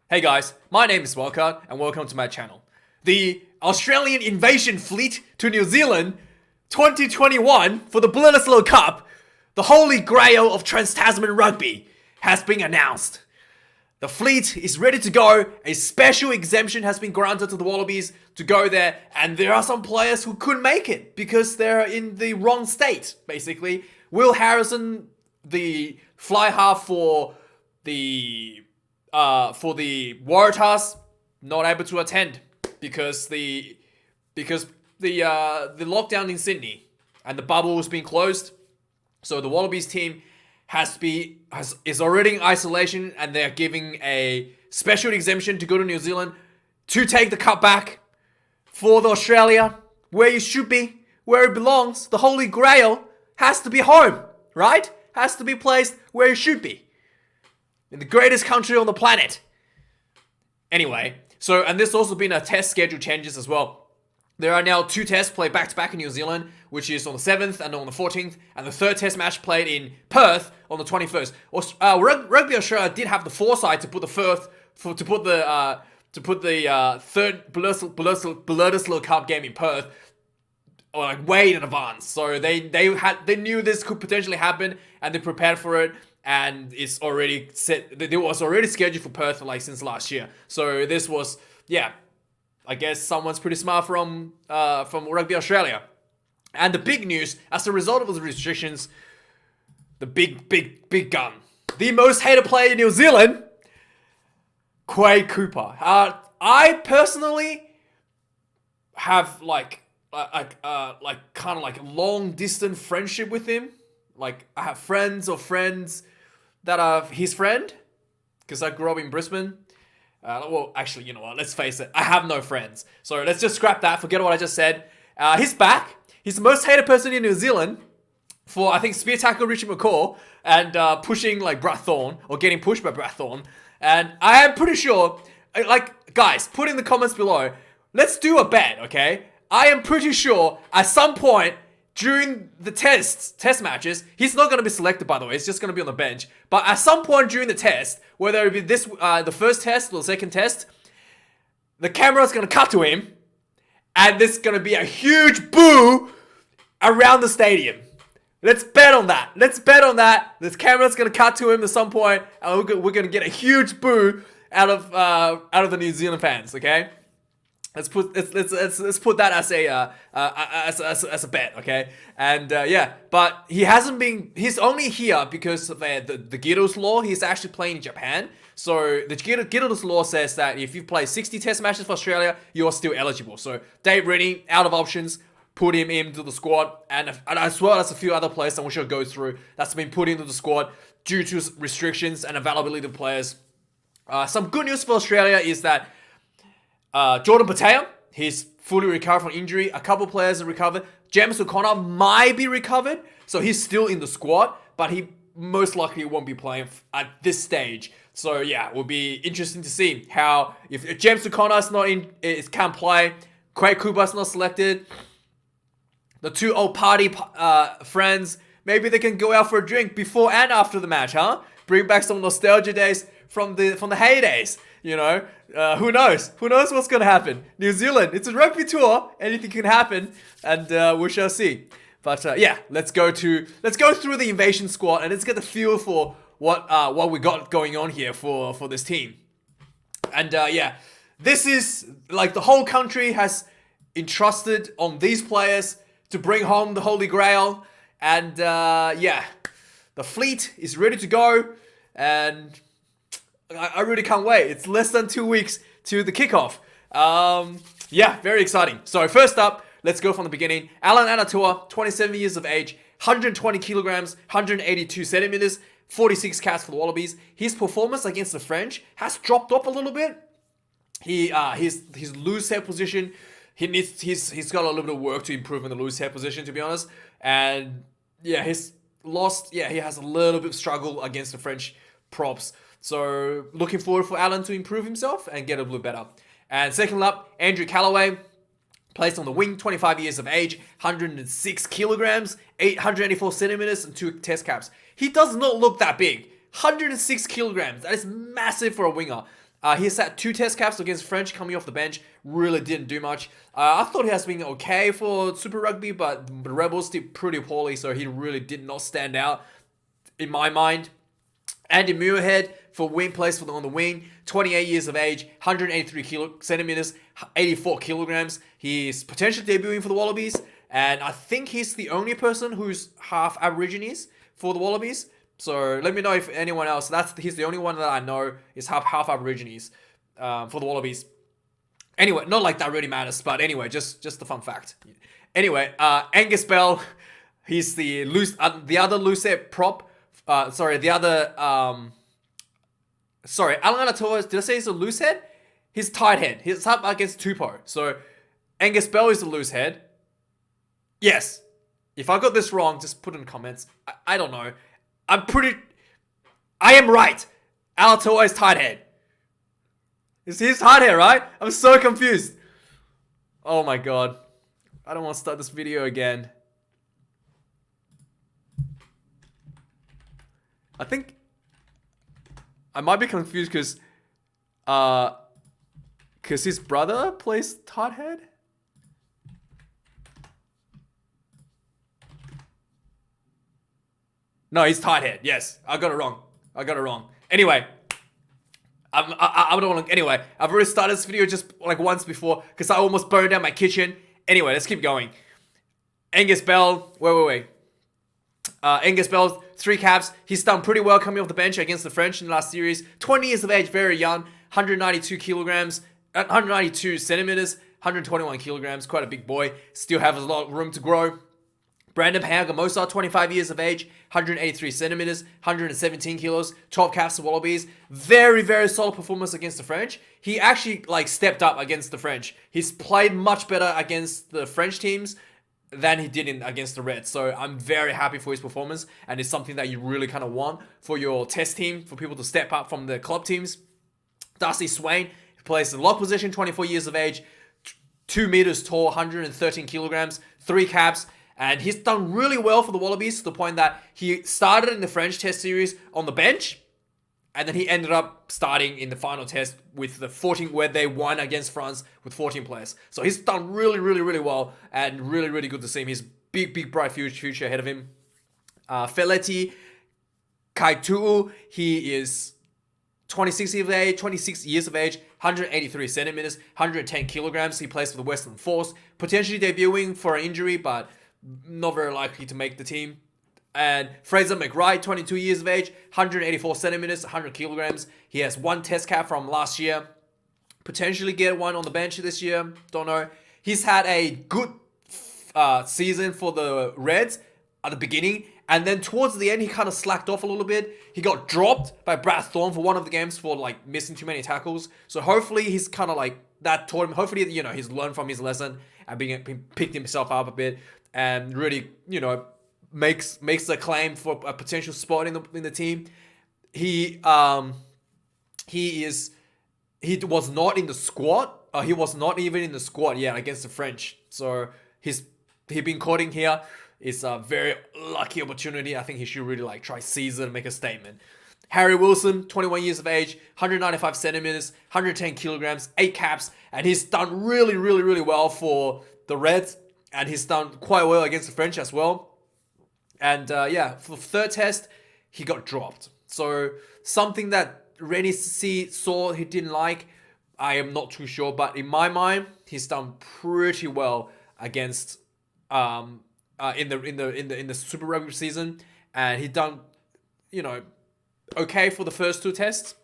Hey guys, my name is Wildcard and welcome to my channel. The Australian invasion fleet to New Zealand 2021 for the Bledisloe Cup, the holy grail of Trans-Tasman rugby, has been announced. The fleet is ready to go. A special exemption has been granted to the Wallabies to go there, and there are some players who couldn't make it because they're in the wrong state, basically. Will Harrison, the fly half for the Waratahs, not able to attend because the lockdown in Sydney and the bubble has been closed. So the Wallabies team is already in isolation, and they're giving a special exemption to go to New Zealand to take the cup back for the Australia, where you should be, where it belongs. The Holy Grail has to be home, right? Has to be placed where it should be. In the greatest country on the planet. Anyway, and there's also been a test schedule changes as well. There are now 2 tests played back-to-back in New Zealand, which is on the 7th and on the 14th, and the 3rd test match played in Perth on the 21st. Rugby Australia did have the foresight to put the 3rd Bledisloe Cup game in Perth, way in advance. So they knew this could potentially happen, and they prepared for it. And it's already set. It was already scheduled for Perth since last year. So this was, I guess someone's pretty smart from Rugby Australia. And the big news, as a result of the restrictions, the big gun, the most hated player in New Zealand, Quade Cooper. I personally have kind of long distance friendship with him. I have friends that are his friend, because I grew up in Brisbane. Well, actually, you know what? Let's face it. I have no friends. So let's just scrap that. Forget what I just said. He's back. He's the most hated person in New Zealand for, I think, spear tackle Richie McCaw and pushing Brad Thorne, or getting pushed by Brad Thorne. And I am pretty sure, guys, put in the comments below. Let's do a bet, okay? I am pretty sure at some point during the test matches, he's not going to be selected, by the way. He's just going to be on the bench. But at some point during the test, whether it be the first test or the second test, the camera's going to cut to him, and there's going to be a huge boo around the stadium. Let's bet on that. This camera's going to cut to him at some point, and we're going to get a huge boo out of the New Zealand fans. Okay. Let's put that as a bet, okay? And but he's only here because of the Giro's law. He's actually playing in Japan. So the Giro's law says that if you've played 60 test matches for Australia, you are still eligible. So Dave Rennie, out of options, put him into the squad, and as well as a few other players that we should go through that's been put into the squad due to restrictions and availability of players. Some good news for Australia is that Jordan Pateo, he's fully recovered from injury. A couple players are recovered. James O'Connor might be recovered, so he's still in the squad, but he most likely won't be playing at this stage. So it will be interesting to see how, if James O'Connor's not in, can't play, Quade Cooper's not selected, the 2 old party friends, maybe they can go out for a drink before and after the match, huh? Bring back some nostalgia days from the heydays. You know, who knows? Who knows what's going to happen? New Zealand, it's a rugby tour. Anything can happen, and we shall see. But let's go through the invasion squad, and let's get the feel for what we got going on here for this team. And this is the whole country has entrusted on these players to bring home the Holy Grail, and the fleet is ready to go, and I really can't wait. It's less than 2 weeks to the kickoff. Very exciting. So first up, let's go from the beginning. Alan Aotearoa, 27 years of age, 120 kilograms, 182 centimeters, 46 caps for the Wallabies. His performance against the French has dropped off a little bit. His loose head position, he's got a little bit of work to improve in the loose head position, to be honest. And he has a little bit of struggle against the French props. So looking forward for Alan to improve himself and get a little better. And second up, Andrew Callaway, placed on the wing, 25 years of age, 106 kilograms, 884 centimeters, and 2 test caps. He does not look that big. 106 kilograms. That is massive for a winger. He's had 2 test caps against French coming off the bench. Really didn't do much. I thought he has been okay for Super Rugby, but the Rebels did pretty poorly, so he really did not stand out in my mind. Andy Muirhead for wing plays on the wing, 28 years of age, 183 centimeters, 84 kilograms. He's potentially debuting for the Wallabies, and I think he's the only person who's half Aborigines for the Wallabies. So let me know if anyone else. He's the only one that I know is half Aborigines for the Wallabies. Anyway, not like that really matters, but anyway, just the fun fact. Anyway, Angus Bell, he's the other loose head prop. Alan Aotearoa, did I say he's a loose head? He's tight head. He's up against Tupou. So Angus Bell is the loose head. Yes. If I got this wrong, just put in the comments. I don't know. I am right. Aotearoa is tight head. He's tight head, right? I'm so confused. Oh my god. I don't want to start this video again. I think I might be confused because his brother plays tight head. No, he's tight head. Yes, I got it wrong. Anyway, I don't want to. Anyway, I've already started this video just like once before because I almost burned down my kitchen. Anyway, let's keep going. Angus Bell. Wait. Angus Bell, 3 caps. He's done pretty well coming off the bench against the French in the last series. 20 years of age, very young. 192 kilograms, 192 centimeters, 121 kilograms. Quite a big boy. Still has a lot of room to grow. Brandon Payagamosa, 25 years of age, 183 centimeters, 117 kilos, 12 caps for Wallabies. Very, very solid performance against the French. He actually stepped up against the French. He's played much better against the French teams than he did against the Reds. So I'm very happy for his performance, and it's something that you really kind of want for your test team, for people to step up from the club teams. Darcy Swain plays in lock position, 24 years of age, 2 meters tall, 113 kilograms, 3 caps. And he's done really well for the Wallabies to the point that he started in the French test series on the bench, and then he ended up starting in the final test with the 14, where they won against France with 14 players. So he's done really, really, really well, and really, really good to see him. He's big, bright future ahead of him. Feleti Kaitu'u, he is 26 years of age, 183 centimeters, 110 kilograms. He plays for the Western Force, potentially debuting for an injury, but not very likely to make the team. And Fraser McRae, 22 years of age, 184 centimeters, 100 kilograms. He has 1 test cap from last year. Potentially get one on the bench this year. Don't know. He's had a good season for the Reds at the beginning. And then towards the end, he kind of slacked off a little bit. He got dropped by Brad Thorne for one of the games for missing too many tackles. So hopefully he's kind of that taught him. Hopefully, he's learned from his lesson and picked himself up a bit. And really, makes the claim for a potential spot in the team. He was not in the squad. He was not even in the squad yet against the French. So he's been caught in here. It's a very lucky opportunity. I think he should really try seize it and make a statement. Harry Wilson, 21 years of age, 195 centimeters, 110 kilograms, 8 caps, and he's done really, really, really well for the Reds. And he's done quite well against the French as well. And for the third test, he got dropped. So something that Rennie saw he didn't like, I am not too sure. But in my mind, he's done pretty well against in the Super Rugby season, and he done okay for the first 2 tests.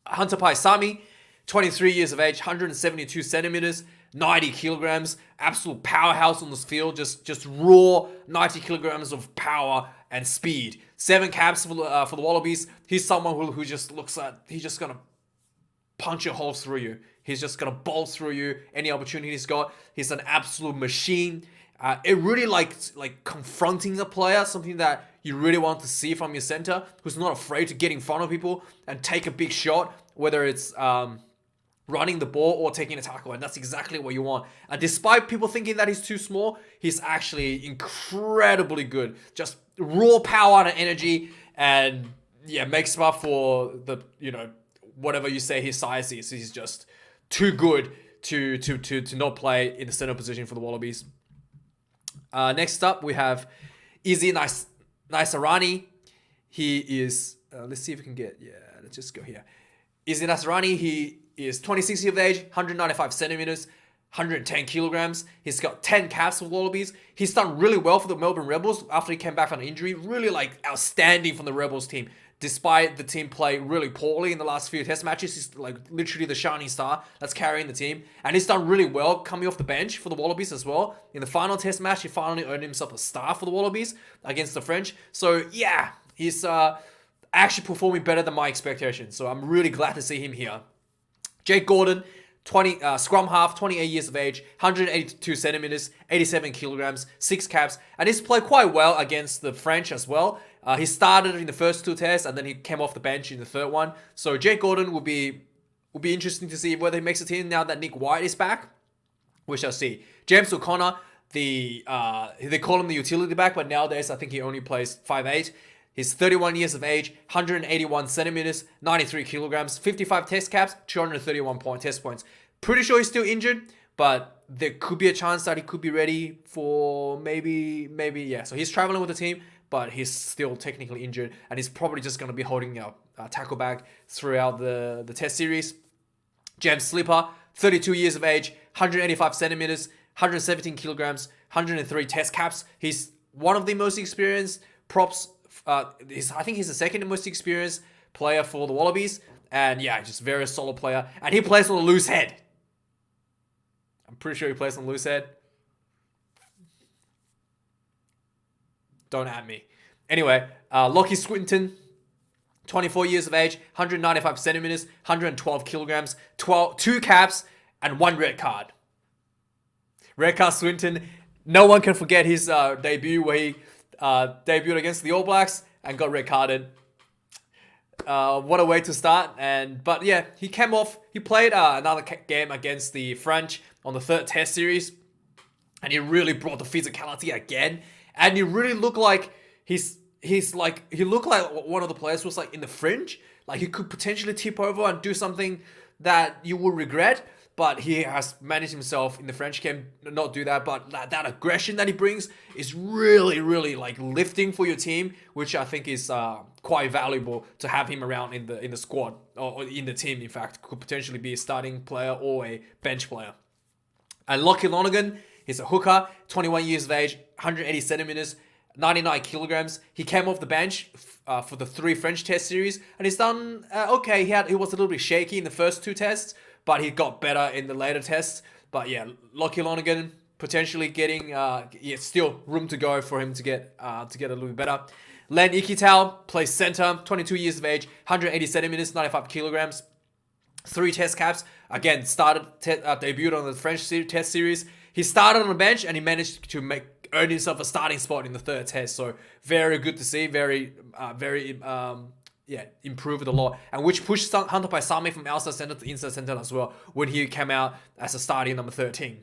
Hunter Paisami, 23 years of age, 172 centimeters. 90 kilograms, absolute powerhouse on this field, just raw 90 kilograms of power and speed. 7 caps for the Wallabies. He's someone who just looks at, he's just gonna punch a hole through you. He's just gonna bolt through you any opportunity he's got. He's an absolute machine. It really like confronting the player, something that you really want to see from your center, who's not afraid to get in front of people and take a big shot, whether it's running the ball or taking a tackle, and that's exactly what you want. And despite people thinking that he's too small, he's actually incredibly good. Just raw power and energy, and makes him up for the whatever you say his size is, he's just too good to not play in the center position for the Wallabies. Next up, we have Izzy Naisarani. He is, let's see if we can get, let's just go here. Izzy Naisarani, he is 26 years of age, 195 centimeters, 110 kilograms. He's got 10 caps for the Wallabies. He's done really well for the Melbourne Rebels after he came back from an injury. Really like outstanding from the Rebels team. Despite the team play really poorly in the last few test matches, he's like literally the shining star that's carrying the team. And he's done really well coming off the bench for the Wallabies as well. In the final test match, he finally earned himself a star for the Wallabies against the French. So yeah, he's actually performing better than my expectations. So I'm really glad to see him here. Jake Gordon, scrum half, 28 years of age, 182 centimeters, 87 kilograms, 6 caps, and he's played quite well against the French as well. He started in the first 2 tests, and then he came off the bench in the third one. So Jake Gordon will be interesting to see whether he makes a team now that Nick White is back. We shall see. James O'Connor, they call him the utility back, but nowadays I think he only plays 5'8". He's 31 years of age, 181 centimeters, 93 kilograms, 55 test caps, 231 test points. Pretty sure he's still injured, but there could be a chance that he could be ready for maybe, yeah. So he's traveling with the team, but he's still technically injured, and he's probably just going to be holding a tackle bag throughout the test series. James Slipper, 32 years of age, 185 centimeters, 117 kilograms, 103 test caps. He's one of the most experienced props. I think he's the second most experienced player for the Wallabies. And yeah, just very solid player. And he plays on a loose head. I'm pretty sure he plays on a loose head. Don't at me. Anyway, Lockie Swinton, 24 years of age, 195 centimeters, 112 kilograms, 2 caps, and 1 red card. Red card Swinton. No one can forget his debut where he debuted against the All Blacks and got red carded. What a way to start. But yeah, he came off. He played another game against the French on the 3rd test series, and he really brought the physicality again. And he really looked like he looked like one of the players was like in the fringe. Like he could potentially tip over and do something that you would regret. But he has managed himself in the French game not do that. But that aggression that he brings is really, really like lifting for your team, which I think is quite valuable to have him around in the squad or in the team. In fact, could potentially be a starting player or a bench player. And Lockie Lonergan, he's a hooker, 21 years of age, 180 centimeters, 99 kilograms. He came off the bench for the 3 French test series, and he's done okay. He was a little bit shaky in the first 2 tests, but he got better in the later tests. But yeah, Lockie Lonergan potentially getting still room to go for him to get a little bit better. Len Ikitau plays center, 22 years of age, 180 centimeters, 95 kilograms, 3 test caps. Again, debuted on the French test series. He started on the bench and he managed to earn himself a starting spot in the 3rd test. So very good to see. Improved a lot. And which pushed Hunter Paisami from outside center to inside center as well when he came out as a starting number 13.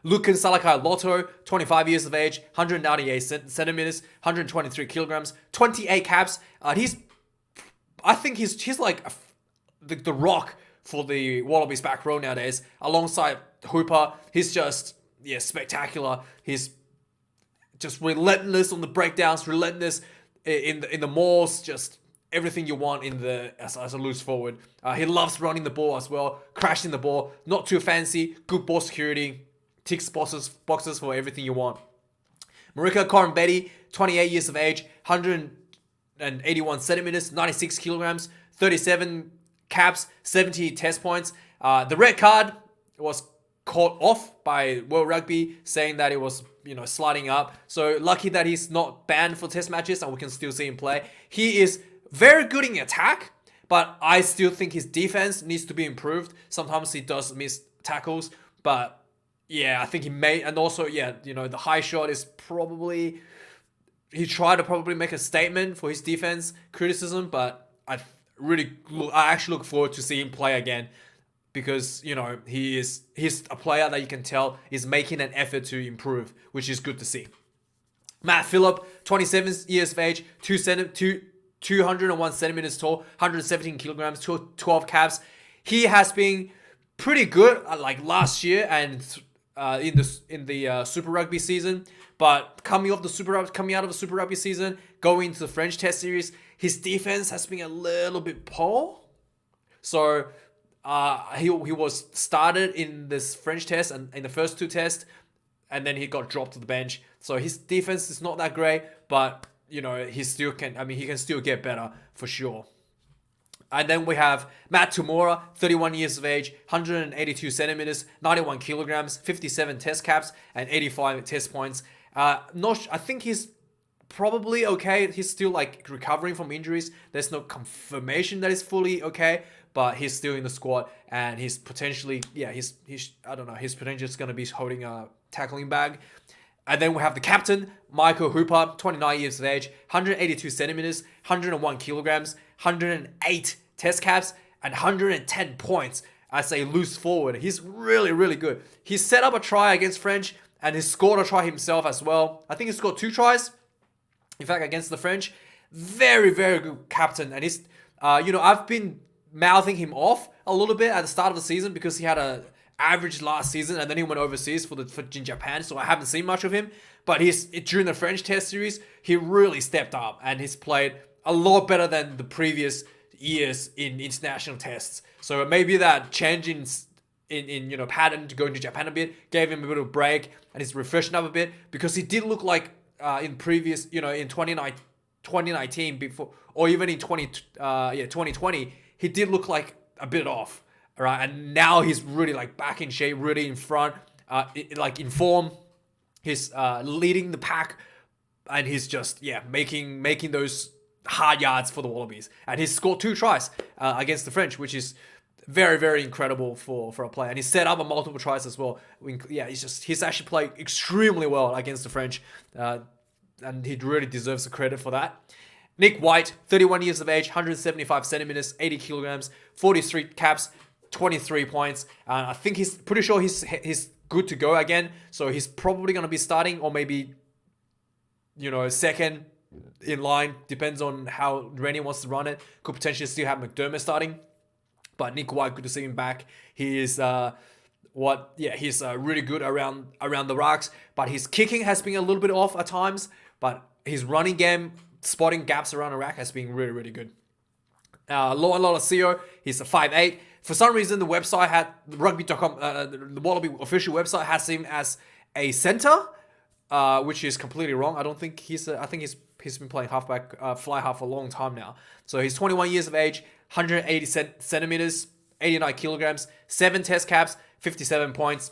Lukan Salakai Lotto, 25 years of age, 198 centimeters, 123 kilograms, 28 caps. I think he's like the rock for the Wallabies back row nowadays. Alongside Hooper, he's just spectacular. He's just relentless on the breakdowns, relentless in the mauls, just everything you want as a loose forward. He loves running the ball as well, crashing the ball, not too fancy, good ball security, ticks boxes for everything you want. Marika Corambetti, 28 years of age, 181 centimeters, 96 kilograms, 37 caps, 70 test points. The red card was caught off by World Rugby, saying that it was sliding up. So lucky that he's not banned for test matches and we can still see him play. He is very good in attack, but I still think his defense needs to be improved. Sometimes he does miss tackles, but yeah, I think he may. And also, the high shot is probably, he tried to probably make a statement for his defense criticism, but I actually look forward to seeing him play again. Because, he's a player that you can tell is making an effort to improve, which is good to see. Matt Phillip, 27 years of age, 2 201 centimeters tall, 117 kilograms, 12 caps. He has been pretty good like last year and in the Super Rugby season. But coming out of the Super Rugby season, going into the French Test series, his defense has been a little bit poor. So he was started in this French Test and in the first 2 tests, and then he got dropped to the bench. So his defense is not that great, but he can still get better for sure. And then we have Matt Tumora, 31 years of age, 182 centimeters, 91 kilograms, 57 test caps, and 85 test points. I think he's probably okay. He's still like recovering from injuries. There's no confirmation that he's fully okay, but he's still in the squad, and he's potentially, he's just going to be holding a tackling bag. And then we have the captain, Michael Hooper, 29 years of age, 182 centimeters, 101 kilograms, 108 test caps, and 110 points as a loose forward. He's really, really good. He set up a try against French, and he scored a try himself as well. I think he scored 2 tries, in fact, against the French. Very, very good captain. And he's, I've been mouthing him off a little bit at the start of the season because he had a average last season, and then he went overseas for in Japan, so I haven't seen much of him. But during the French Test series, he really stepped up, and he's played a lot better than the previous years in international tests. So maybe that change in pattern to going to Japan a bit gave him a bit of a break, and he's refreshing up a bit, because he did look like in previous, in 2019 before, or even in 2020, he did look like a bit off. All right, and now he's really like back in shape, really in front, in form. He's leading the pack, and he's just making those hard yards for the Wallabies. And he's scored 2 tries against the French, which is very, very incredible for a player. And he set up a multiple tries as well. He's actually played extremely well against the French, and he really deserves the credit for that. Nick White, 31 years of age, 175 centimeters, 80 kilograms, 43 caps, 23 points. I think he's pretty sure he's good to go again. So he's probably going to be starting, or maybe, second in line. Depends on how Rennie wants to run it. Could potentially still have McDermott starting. But Nick White, good to see him back. He is he's really good around the racks. But his kicking has been a little bit off at times. But his running game, spotting gaps around the rack, has been really, really good. Lola CEO, he's a 5'8". For some reason, the website had rugby.com, the Wallaby official website has him as a center, which is completely wrong. I don't think I think he's been playing halfback, fly half for a long time now. So he's 21 years of age, 180 centimeters, 89 kilograms, 7 test caps, 57 points,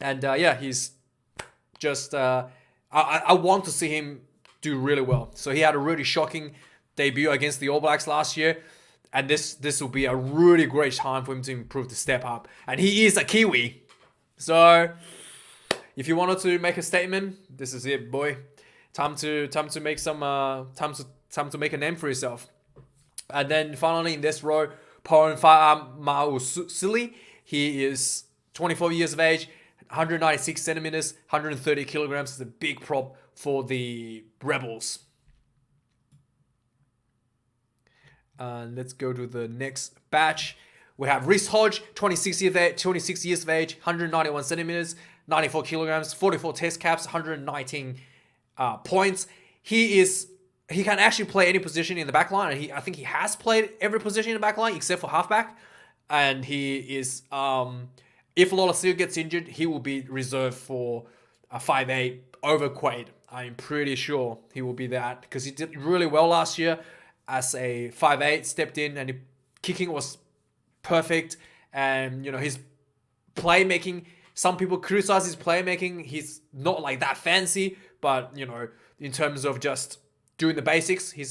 and he's just. I want to see him do really well. So he had a really shocking debut against the All Blacks last year. And this will be a really great time for him to improve, to step up. And he is a Kiwi. So if you wanted to make a statement, this is it, boy. Time to make time to make a name for yourself. And then finally in this row, Poen Fa'amausili. He is 24 years of age, 196 centimeters, 130 kilograms. Is a big prop for the Rebels. Let's go to the next batch. We have Reece Hodge, 26 years of age, 191 centimeters, 94 kilograms, 44 test caps, 119 points. He can actually play any position in the back line, and I think he has played every position in the back line except for halfback. And he is, if Lolasio gets injured, he will be reserved for a 5'8" over Quaid. I'm pretty sure he will be that, because he did really well last year as a 5'8", stepped in, and kicking was perfect. And his playmaking, some people criticize his playmaking. He's not like that fancy, but in terms of just doing the basics, he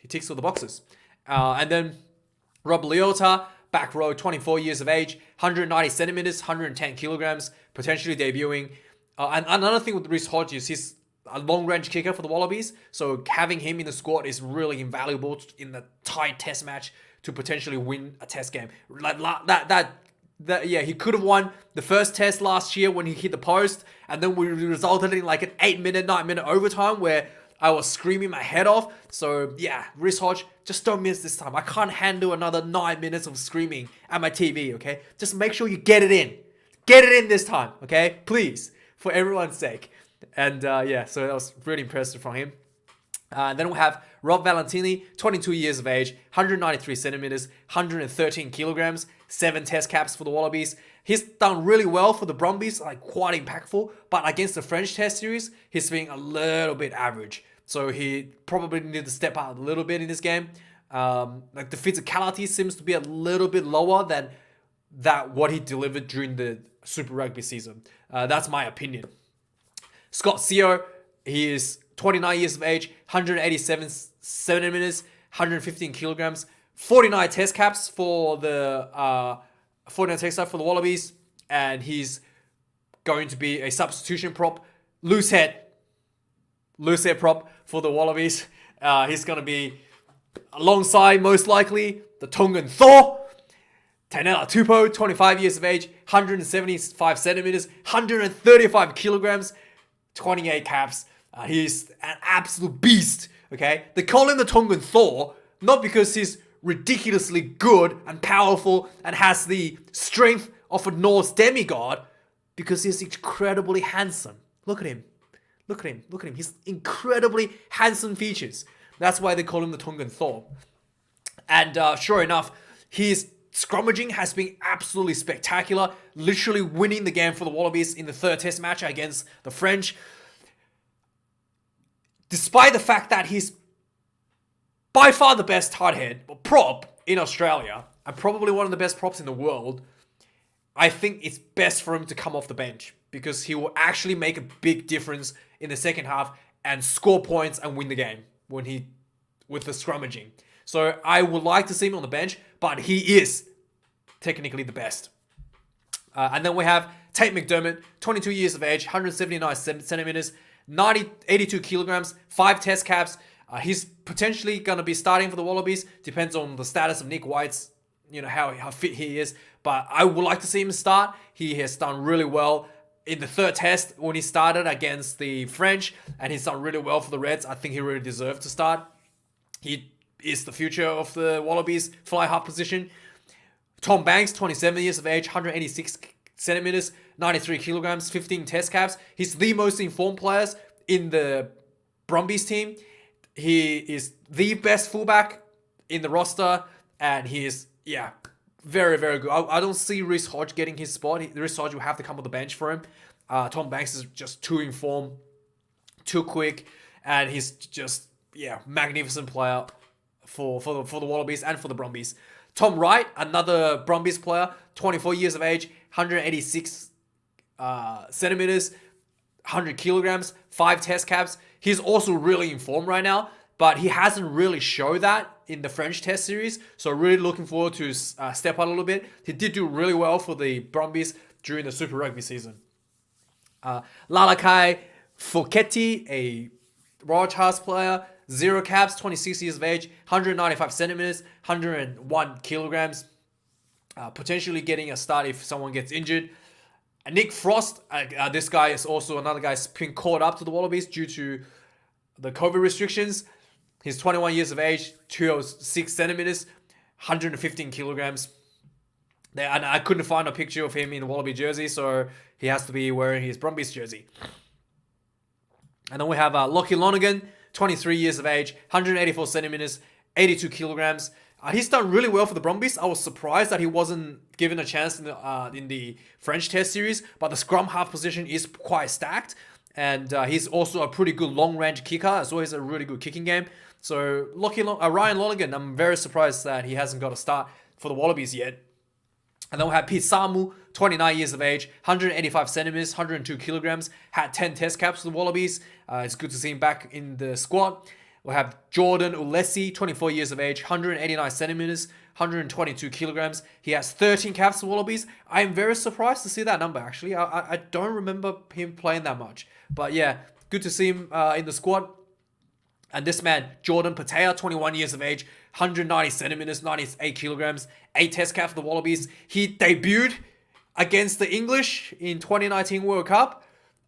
ticks all the boxes. And then Rob Leota, back row, 24 years of age, 190 centimeters, 110 kilograms, potentially debuting. And another thing with Reece Hodge is he's a long-range kicker for the Wallabies, so having him in the squad is really invaluable in the tight test match to potentially win a test game. He could have won the first test last year when he hit the post, and then we resulted in like an 9-minute overtime where I was screaming my head off. So yeah, Reece Hodge, just don't miss this time. I can't handle another 9 minutes of screaming at my TV, okay? Just make sure you get it in. Get it in this time, okay? Please, for everyone's sake. And yeah, so that was really impressive from him. Then we have Rob Valentini, 22 years of age, 193 centimeters, 113 kilograms, 7 test caps for the Wallabies. He's done really well for the Brumbies, like quite impactful, but against the French Test series, he's been a little bit average. So he probably needed to step out a little bit in this game. Like the physicality seems to be a little bit lower than what he delivered during the Super Rugby season. That's my opinion. Scott Seo, he is 29 years of age, 187 centimeters, 115 kilograms, 49 test caps for the Wallabies, and he's going to be a substitution prop, loose head prop for the Wallabies. He's going to be alongside, most likely, the Tongan Thor, Tainela Tupou, 25 years of age, 175 centimeters, 135 kilograms, 28 caps. He's an absolute beast, okay? They call him the Tongan Thor, not because he's ridiculously good and powerful and has the strength of a Norse demigod, because he's incredibly handsome. Look at him. Look at him. Look at him. He's incredibly handsome features. That's why they call him the Tongan Thor. And sure enough, his scrummaging has been absolutely spectacular, literally winning the game for the Wallabies in the third test match against the French. Despite the fact that he's by far the best hardhead or prop in Australia, and probably one of the best props in the world, I think it's best for him to come off the bench, because he will actually make a big difference in the second half and score points and win the game with the scrummaging. So I would like to see him on the bench, but he is technically the best. And then we have Tate McDermott, 22 years of age, 179 centimeters, 82 kilograms, 5 test caps. He's potentially going to be starting for the Wallabies. Depends on the status of Nick White's, how fit he is. But I would like to see him start. He has done really well in the third test when he started against the French, and he's done really well for the Reds. I think he really deserved to start. He is the future of the Wallabies fly half position. Tom Banks, 27 years of age, 186 centimeters, 93 kilograms, 15 test caps. He's the most informed players in the Brumbies team. He is the best fullback in the roster, and he is, very, very good. I don't see Reece Hodge getting his spot. Reece Hodge will have to come on the bench for him. Tom Banks is just too informed, too quick, and he's just, magnificent player for the Wallabies and for the Brumbies. Tom Wright, another Brumbies player, 24 years of age, 186 centimeters, 100 kilograms, 5 test caps. He's also really in form right now, but he hasn't really showed that in the French Test series. So really looking forward to step out a little bit. He did do really well for the Brumbies during the Super Rugby season. Lalakai Foketi, a Royal Charles player, 0 caps, 26 years of age, 195 centimeters, 101 kilograms. Potentially getting a start if someone gets injured. Nick Frost, this guy is also another guy who's been called up to the Wallabies due to the COVID restrictions. He's 21 years of age, 206 centimeters, 115 kilograms. And I couldn't find a picture of him in the Wallaby jersey, so he has to be wearing his Brumbies jersey. And then we have Lockie Lonergan, 23 years of age, 184 centimeters, 82 kilograms. He's done really well for the Brumbies. I was surprised that he wasn't given a chance in the French Test series, but the scrum half position is quite stacked. And he's also a pretty good long-range kicker, as well as a really good kicking game. So Ryan Lonergan, I'm very surprised that he hasn't got a start for the Wallabies yet. And then we have Pete Samu, 29 years of age, 185 centimeters, 102 kilograms, had 10 test caps for the Wallabies. It's good to see him back in the squad. We have Jordan Ulesi, 24 years of age, 189 centimeters, 122 kilograms. He has 13 caps for Wallabies. I am very surprised to see that number, actually. I don't remember him playing that much. But yeah, good to see him in the squad. And this man, Jordan Patea, 21 years of age, 190 centimeters, 98 kilograms, 8 test caps for the Wallabies. He debuted against the English in 2019 World Cup.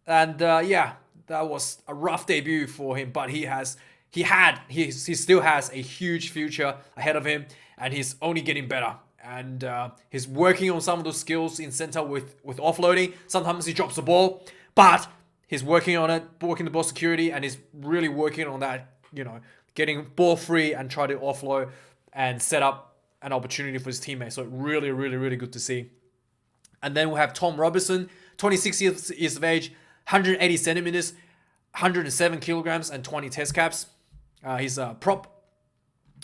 And that was a rough debut for him, but he still has a huge future ahead of him, and he's only getting better. And he's working on some of those skills in center with offloading. Sometimes he drops the ball, but he's working on it, working the ball security, and he's really working on that, getting ball free and try to offload and set up an opportunity for his teammates. So really, really, really good to see. And then we have Tom Robertson, 26 years of age, 180 centimeters, 107 kilograms, and 20 test caps. He's a prop.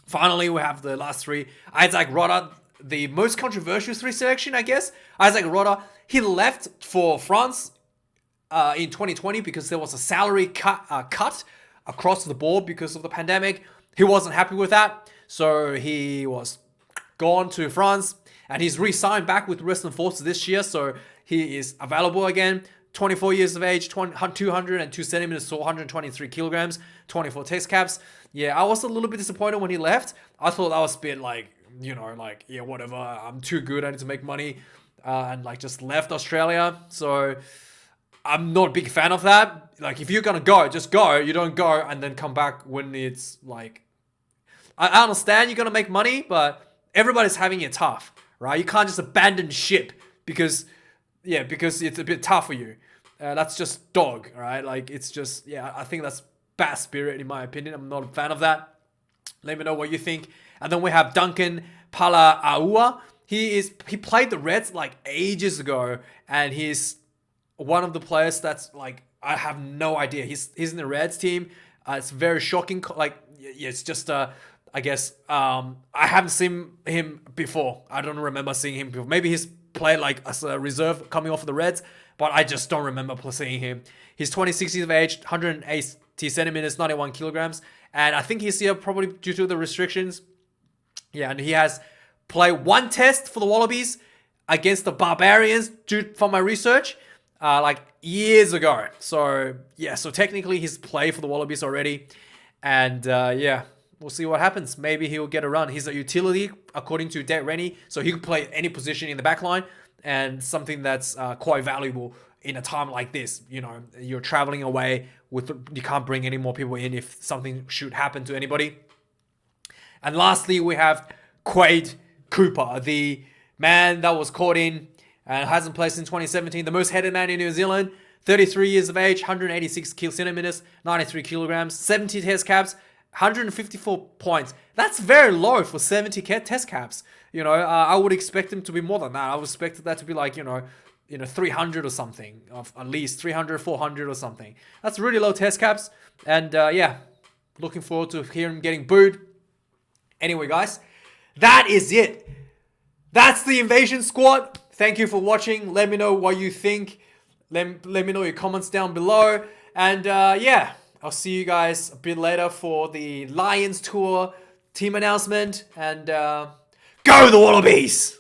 Finally, we have the last three. Isaac Rodda, the most controversial three selection, I guess. Isaac Rodda, he left for France in 2020 because there was a salary cut across the board because of the pandemic. He wasn't happy with that, so he was gone to France, and he's re-signed back with Western Forces this year, so he is available again. 24 years of age, 202 centimeters, so 123 kilograms, 24 test caps. Yeah, I was a little bit disappointed when he left. I thought that was a bit yeah, whatever, I'm too good, I need to make money, and just left Australia. So I'm not a big fan of that. If you're gonna go, just go. You don't go and then come back when it's I understand you're gonna make money, but everybody's having it tough, right? You can't just abandon ship because it's a bit tough for you. That's just dog, right? It's just, I think that's bad spirit in my opinion. I'm not a fan of that. Let me know what you think. And then we have Duncan Pala'aua. He played the Reds ages ago, and he's one of the players that's I have no idea. He's in the Reds team. It's very shocking. It's just I guess I haven't seen him before. I don't remember seeing him before. Maybe he's played as a reserve coming off of the Reds, but I just don't remember seeing him. He's 26 years of age, 180 centimeters, 91 kilograms, and I think he's here probably due to the restrictions. Yeah, and he has played one test for the Wallabies against the Barbarians, from my research, years ago. So yeah, so technically he's played for the Wallabies already, and we'll see what happens. Maybe he'll get a run. He's a utility, according to Det Rennie, so he can play any position in the back line, and something that's quite valuable in a time like this. You're traveling away, you can't bring any more people in if something should happen to anybody. And lastly, we have Quade Cooper, the man that was caught in and hasn't played since 2017, the most headed man in New Zealand, 33 years of age, 186 centimeters, 93 kilograms, 70 test caps, 154 points. That's very low for 70 test caps. I would expect him to be more than that. I would expect that to be 300 or something, of at least 300, 400 or something. That's really low test caps. And looking forward to hearing him getting booed. Anyway, guys, that is it. That's the Invasion Squad. Thank you for watching. Let me know what you think. Let me know your comments down below. And I'll see you guys a bit later for the Lions tour team announcement. And go the Wallabies!